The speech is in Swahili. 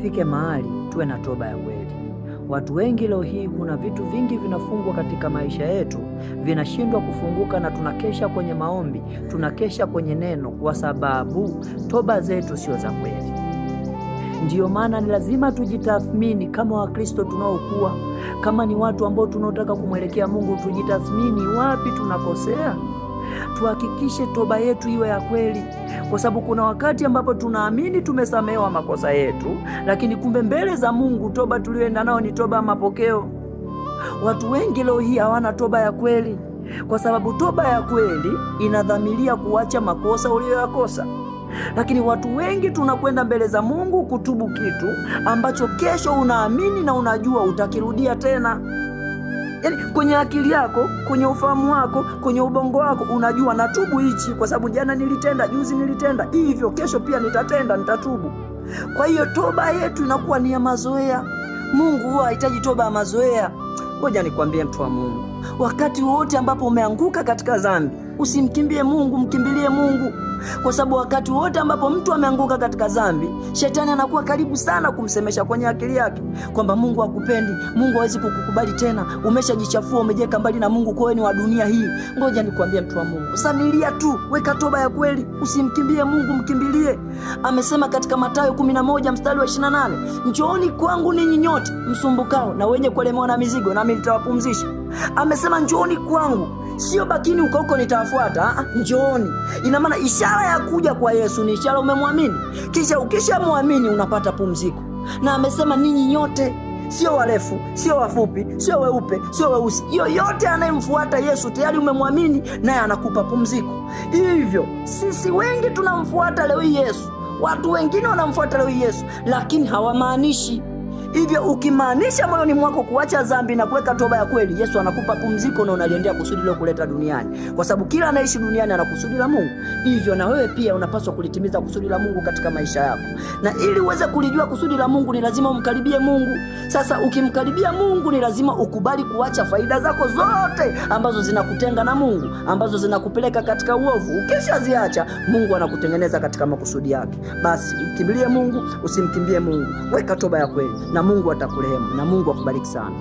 ifike mahali tuwe na toba ya kweli. Watu wengi leo hii kuna vitu vingi vinafungwa katika maisha yetu, vinashindwa kufunguka, na tunakesha kwenye maombi, tunakesha kwenye neno, kwa sababu toba zetu sio za kweli. Ndiyo maana ni lazima tujitathmini kama Wakristo tunaokuwa, kama ni watu ambao tunaotaka kumwelekea Mungu, tujitathmini wapi tunakosea, tuhakikishe toba yetu iwe ya kweli, kwa sababu kuna wakati ambapo tunaamini tumesamehewa makosa yetu, lakini kumbe mbele za Mungu toba tulioenda nao ni toba ya mapokeo. Watu wengi leo hii hawana toba ya kweli, kwa sababu toba ya kweli inadhamiria kuacha makosa uliyoyakosa. Lakini watu wengi tunakwenda mbele za Mungu kutubu kitu ambacho kesho unaamini na unajua utakirudia tena. Yaani kwenye akili yako, kwenye ufahamu wako, kwenye ubongo wako unajua natubu hichi kwa sababu jana nilitenda, juzi nilitenda, hivyo kesho pia nitatenda, nitatubu. Kwa hiyo toba yetu inakuwa ni ya mazoea. Mungu huwa hahitaji toba ya mazoea. Ngoja nikwambie mtu wa Mungu, wakati wote ambapo umeanguka katika dhambi, usimkimbie Mungu, mkimbilie Mungu. Kwa sababu wakati wote ambapo mtu ameanguka katika dhambi, shetani anakuwa karibu sana kumsemesha kwenye akili yake kwamba Mungu hakupendi, Mungu hawezi kukukubali tena, umeshajichafua, umejeka mbali na Mungu, kwa ni wa dunia hii. Ngoja nikwambie mtu wa Mungu, samilia tu, weka toba ya kweli, usimkimbie Mungu, mkimbilie. Amesema katika Mathayo 11 mstari wa 28, njooni kwangu ninyi nyote msumbukao na wenye kulemewa na mizigo, nami nitawapumzisha. Amesema njooni kwangu, sio bakini huko nitawafuata. Njooni. Ina maana ishara ya kuja kwa Yesu ni ishara umemwamini, kisha ukishamwamini unapata pumziko. Na amesema ninyi nyote, sio warefu, sio wafupi, sio weupe, sio weusi, yoyote anayemfuata Yesu tayari umemwamini, naye anakupa pumziko. Hivyo sisi wengi tunamfuata leo Yesu, watu wengine wanamfuata leo Yesu, lakini hawamaanishi hivyo. Ukimaanisha moyoni mwako kuacha dhambi na kuweka toba ya kweli, Yesu anakupa pumziko na unaliendea kusudi lilo kuleta duniani, kwa sababu kila anaishi duniani ana kusudi la Mungu. Hivyo na wewe pia unapaswa kulitimiza kusudi la Mungu katika maisha yako, na ili uweze kulijua kusudi la Mungu ni lazima umkaribie Mungu. Sasa ukimkaribia Mungu ni lazima ukubali kuacha faida zako zote ambazo zinakutenga na Mungu, ambazo zinakupeleka katika uovu. Ukishaziacha, Mungu anakutengeneza katika makusudi yake. Basi mkimbilie Mungu, usimkimbie Mungu, weka toba ya kweli na Mungu atakurehemu, na Mungu akubariki sana.